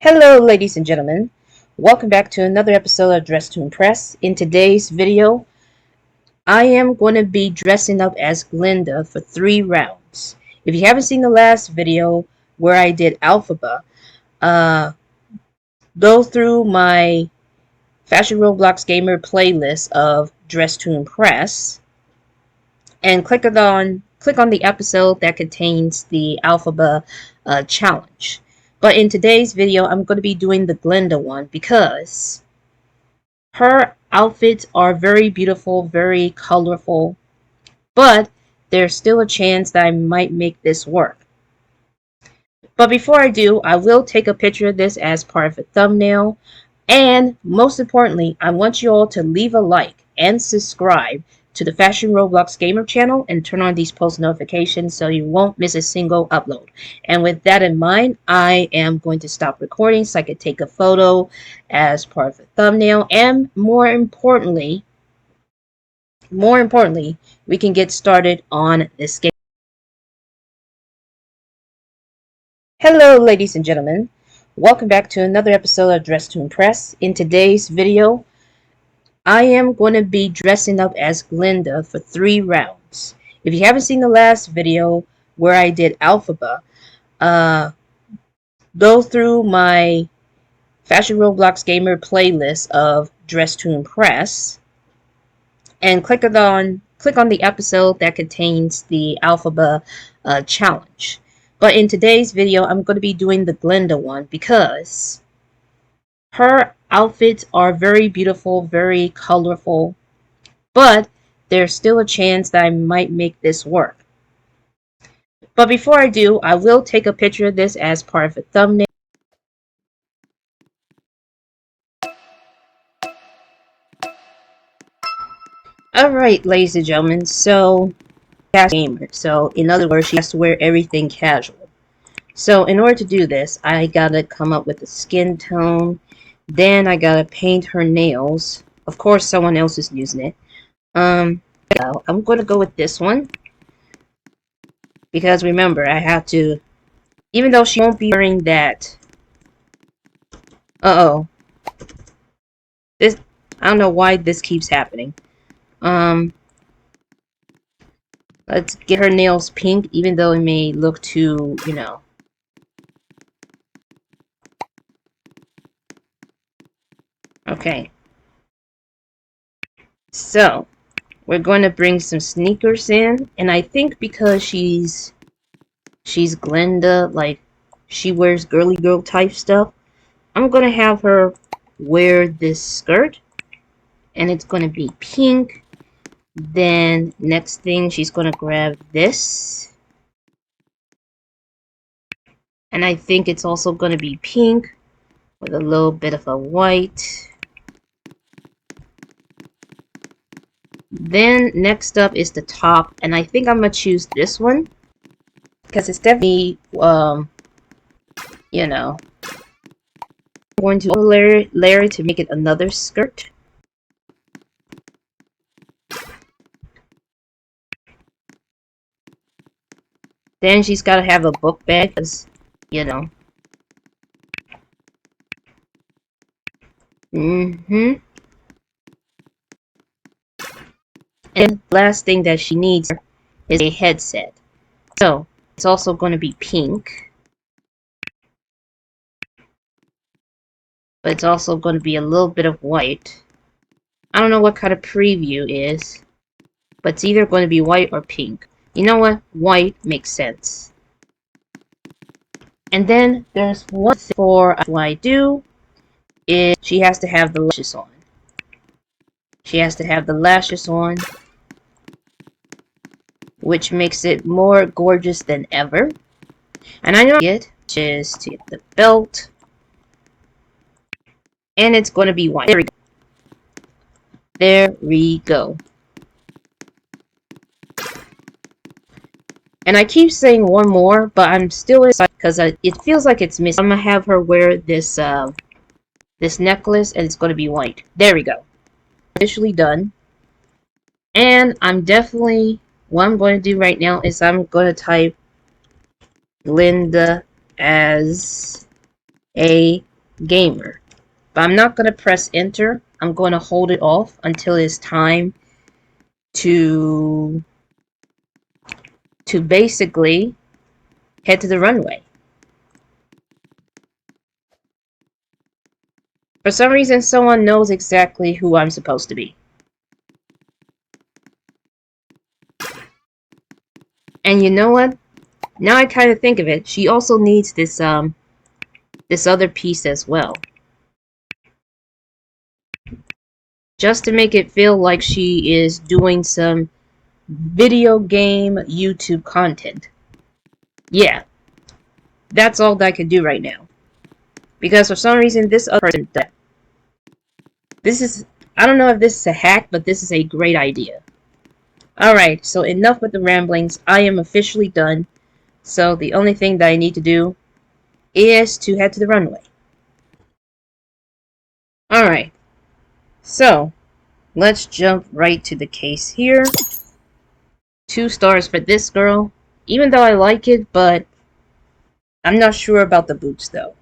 Hello, ladies and gentlemen. Welcome back to another episode of Dress to Impress. In today's video, I am going to be dressing up as Glinda for 3 rounds. If you haven't seen the last video where I did Alphaba, go through my Fashion Roblox Gamer playlist of Dress to Impress and click on the episode that contains the Alphaba challenge. But in today's video, I'm going to be doing the Glinda one because her outfits are very beautiful, very colorful, but there's still a chance that I might make this work. But before I do, I will take a picture of this as part of a thumbnail. And most importantly, I want you all to leave a like and subscribe to the Fashion Roblox Gamer channel and turn on these post notifications so you won't miss a single upload. And with that in mind, I am going to stop recording so I can take a photo as part of the thumbnail. And more importantly, we can get started on this game. Hello, ladies and gentlemen. Welcome back to another episode of Dress to Impress. In today's video, I am going to be dressing up as Glinda for 3 rounds. If you haven't seen the last video where I did Alphaba, go through my Fashion Roblox Gamer playlist of Dress to Impress and click on the episode that contains the Alphaba challenge. But in today's video, I'm going to be doing the Glinda one because her outfits are very beautiful, very colorful, but there's still a chance that I might make this work. But before I do, I will take a picture of this as part of a thumbnail. Alright, ladies and gentlemen, so gamer. So in other words, she has to wear everything casual. So in order to do this, I gotta come up with a skin tone. Then I gotta paint her nails. Of course, someone else is using it. I'm gonna go with this one because remember, I have to. Even though she won't be wearing that. This, I don't know why this keeps happening. Let's get her nails pink, even though it may look too, Okay. So, we're going to bring some sneakers in, and I think because she's Glinda, like, she wears girly girl type stuff, I'm going to have her wear this skirt, and it's going to be pink. Then, next thing, she's going to grab this. And I think it's also going to be pink with a little bit of a white. Then, next up is the top. And I think I'm going to choose this one. Because it's definitely, I'm going to layer it to make it another skirt. Then she's got to have a book bag, because, And the last thing that she needs is a headset. So, it's also going to be pink. But it's also going to be a little bit of white. I don't know what kind of preview is. But it's either going to be white or pink. You know what? White makes sense. And then there's one thing for what I do is she has to have the lashes on. She has to have the lashes on, which makes it more gorgeous than ever. And I know it is to get the belt. And it's going to be white. There we go. And I keep saying one more, but I'm still excited because it feels like it's missing. I'm going to have her wear this this necklace, and it's going to be white. There we go. Officially done. And what I'm going to do right now is I'm going to type Glinda as a Gamer. But I'm not going to press enter. I'm going to hold it off until it's time to basically head to the runway. For some reason, someone knows exactly who I'm supposed to be. And you know what? Now I kind of think of it, she also needs this other piece as well. Just to make it feel like she is doing some video game YouTube content. Yeah, that's all that I can do right now. Because for some reason, this other person... This is... I don't know if this is a hack, but this is a great idea. Alright, so enough with the ramblings. I am officially done. So the only thing that I need to do is to head to the runway. Alright, so let's jump right to the case here. 2 stars for this girl. Even though I like it, but I'm not sure about the boots though.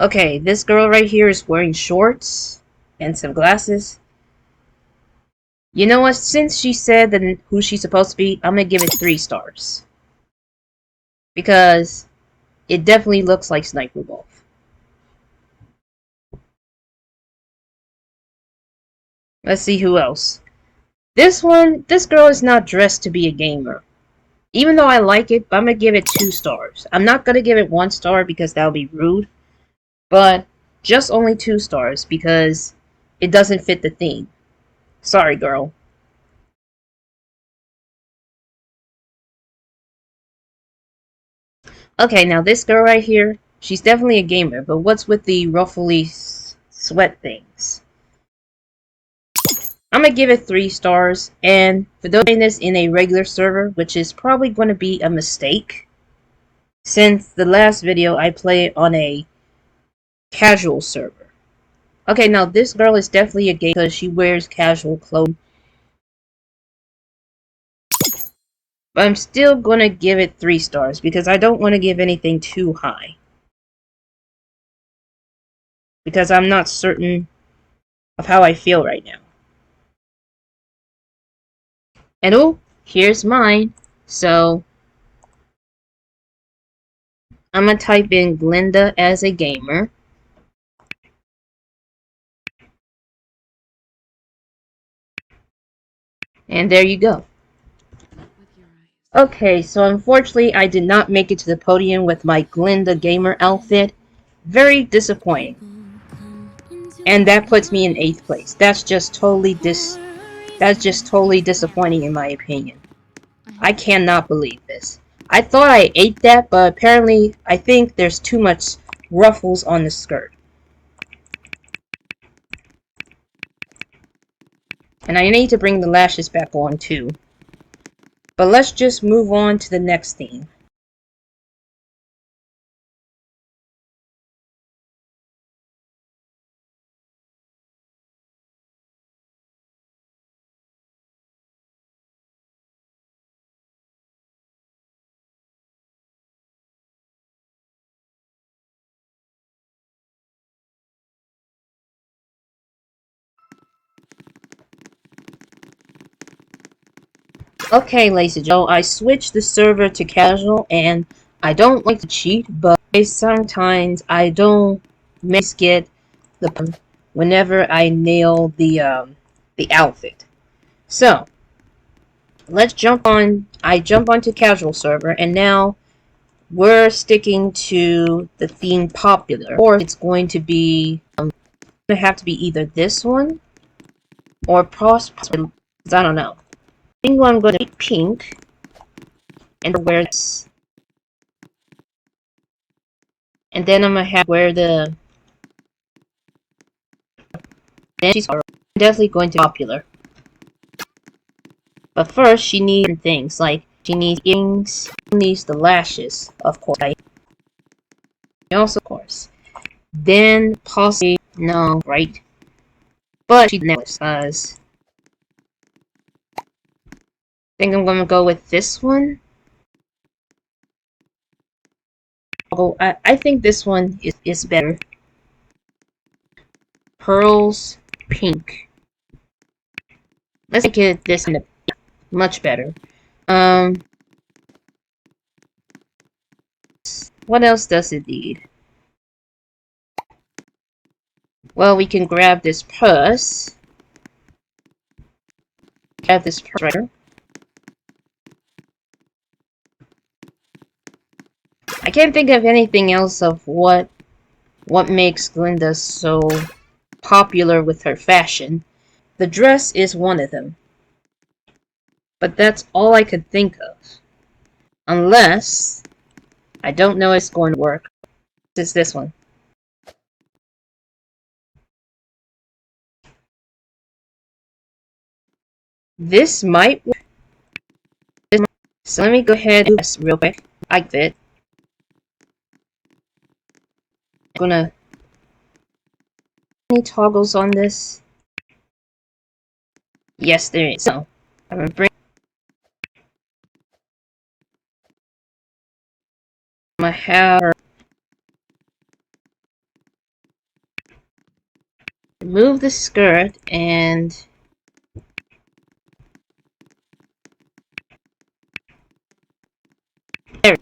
Okay, this girl right here is wearing shorts and some glasses. You know what? Since she said that who she's supposed to be, I'm gonna give it 3 stars. Because it definitely looks like Sniper Wolf. Let's see who else. This girl is not dressed to be a gamer. Even though I like it, I'm gonna give it 2 stars. I'm not gonna give it 1 star because that would be rude. But just only 2 stars because it doesn't fit the theme. Sorry, girl. Okay, now this girl right here, she's definitely a gamer, but what's with the ruffly sweat things? I'm gonna give it 3 stars, and for those playing this in a regular server, which is probably going to be a mistake, since the last video I played on a casual server. Okay, now this girl is definitely a gamer because she wears casual clothes. But I'm still gonna give it 3 stars because I don't want to give anything too high. Because I'm not certain of how I feel right now. And oh, here's mine. So I'm gonna type in Glinda as a gamer. And there you go. Okay, so unfortunately I did not make it to the podium with my Glinda gamer outfit. Very disappointing. And that puts me in 8th place. That's just totally disappointing in my opinion. I cannot believe this. I thought I ate that, but apparently I think there's too much ruffles on the skirt. And I need to bring the lashes back on too. But let's just move on to the next theme. Okay, ladies and gentlemen, I switched the server to casual, and I don't like to cheat, but sometimes I don't get the whenever I nail the outfit. So let's jump on. I jump onto casual server, and now we're sticking to the theme popular, or it's going to be gonna have to be either this one or possibly I don't know. I think I'm going to be pink and wear this. And then I'm gonna have to wear the. Then she's definitely going to be popular. But first, she needs things like she needs earrings, she needs the lashes, of course. Right? Also, of course. Then possibly no, right? But she necklace. I think I'm gonna go with this one. Oh, I think this one is better. Pearls pink. Let's make it this one much better. What else does it need? Well, we can grab this purse. Grab this purse right here. I can't think of anything else of what makes Glinda so popular with her fashion. The dress is one of them. But that's all I could think of. Unless I don't know if it's going to work. It's this one. This might work. So let me go ahead and do this real quick. Like that. I'm gonna any toggles on this? Yes, there is. So I'm gonna bring my hair. Remove the skirt and there.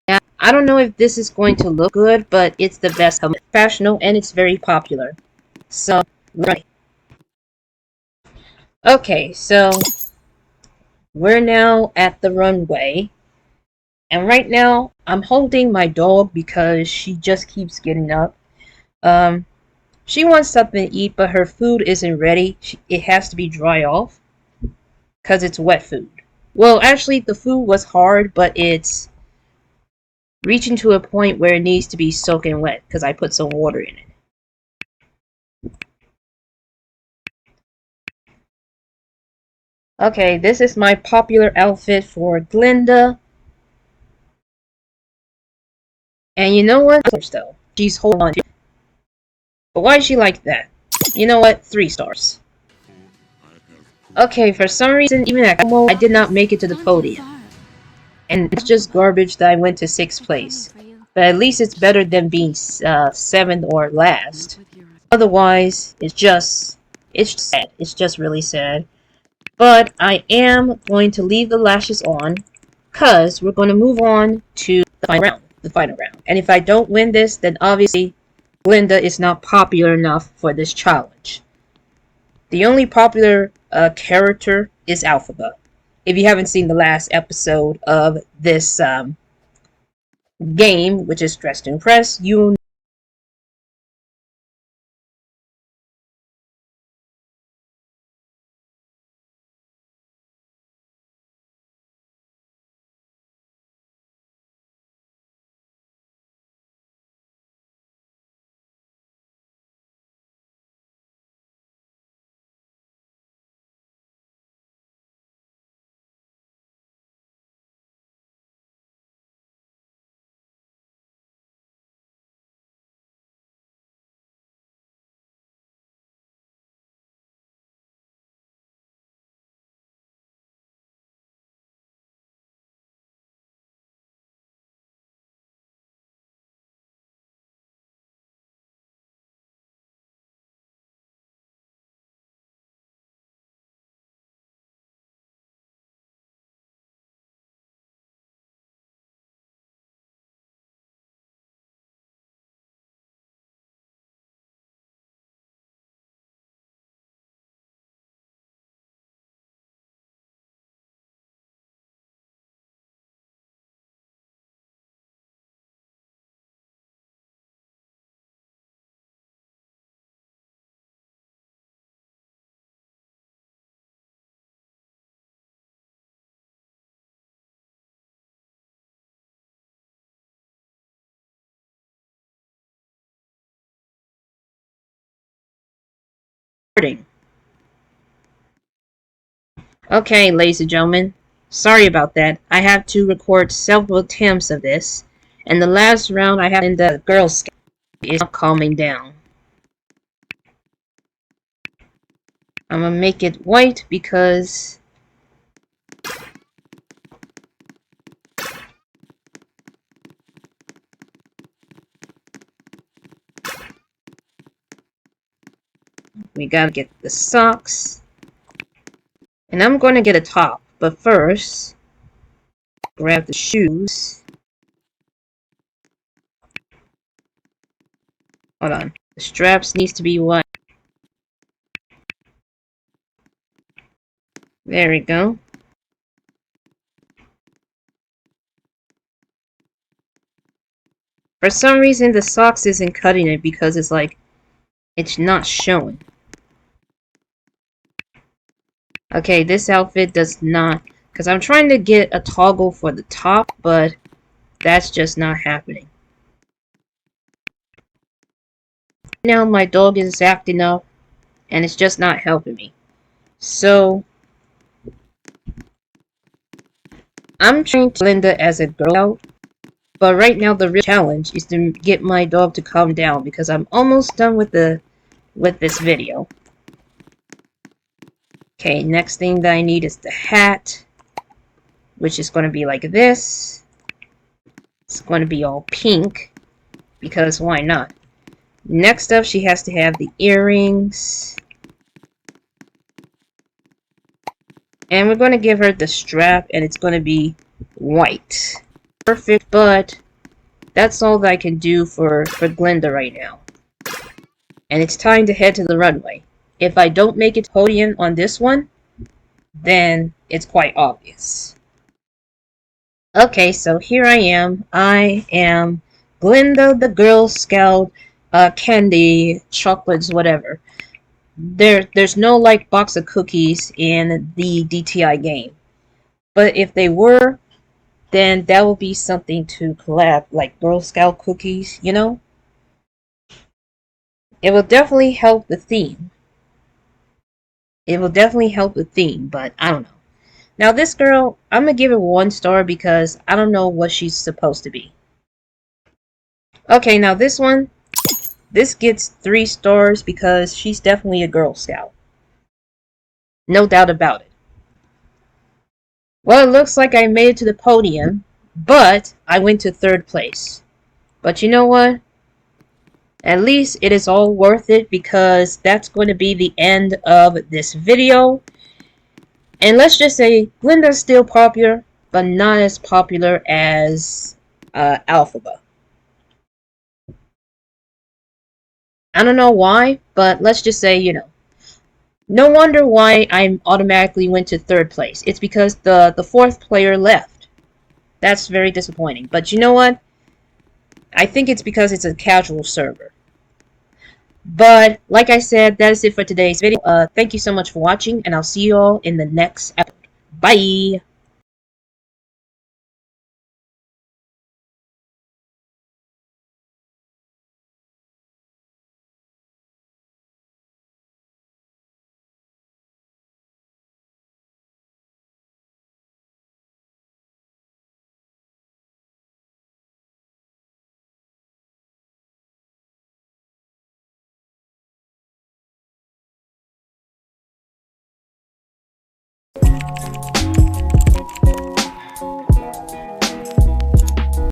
Yeah, I don't know if this is going to look good, but it's the best helmet. Fashionable and it's very popular. So, right. Okay, so we're now at the runway. And right now, I'm holding my dog because she just keeps getting up. She wants something to eat, but her food isn't ready. It has to be dry off because it's wet food. Well, actually, the food was hard, but it's reaching to a point where it needs to be soaking wet because I put some water in it. Okay, this is my popular outfit for Glinda. And you know what? Though she's holding on to it. But why is she like that? You know what? 3 stars. Okay, for some reason, even at Como, I did not make it to the podium. And it's just garbage that I went to 6th place. But at least it's better than being 7th or last. Otherwise, it's just sad. It's just really sad. But I am going to leave the lashes on, because we're going to move on to the final round. And if I don't win this, then obviously Glinda is not popular enough for this challenge. The only popular character is Alphaba. If you haven't seen the last episode of this game, which is Dress to Impress, you'll recording. Okay, ladies and gentlemen, sorry about that. I have to record several attempts of this, and the last round I have in the Girl Scout is not calming down. I'm gonna make it white because We gotta get the socks. And I'm going to get a top. But first, grab the shoes. Hold on. The straps needs to be white. There we go. For some reason, the socks isn't cutting it because it's like, it's not showing. Okay, this outfit does not, because I'm trying to get a toggle for the top, but that's just not happening. Now my dog is acting up, and it's just not helping me. So, I'm trying to Glinda as a girl, but right now the real challenge is to get my dog to calm down because I'm almost done with this video. Okay, next thing that I need is the hat, which is going to be like this. It's going to be all pink, because why not? Next up, she has to have the earrings. And we're going to give her the strap, and it's going to be white. Perfect, but that's all that I can do for Glinda right now. And it's time to head to the runway. If I don't make it to podium on this one, then it's quite obvious. Okay, so here I am. I am Glinda the Girl Scout, candy, chocolates, whatever. There's no like box of cookies in the DTI game. But if they were, then that would be something to collab, like Girl Scout cookies, you know? It will definitely help the theme. It will definitely help the theme, but I don't know. Now this girl, I'm gonna give it 1 star because I don't know what she's supposed to be. Okay, now this one, this gets 3 stars because she's definitely a Girl Scout. No doubt about it. Well, it looks like I made it to the podium, but I went to 3rd place. But you know what? At least it is all worth it because that's going to be the end of this video. And let's just say Glinda's still popular, but not as popular as Alphaba. I don't know why, but let's just say, you know. No wonder why I automatically went to 3rd place. It's because the 4th player left. That's very disappointing. But you know what? I think it's because it's a casual server. But, like I said, that is it for today's video. Thank you so much for watching, and I'll see you all in the next episode. Bye!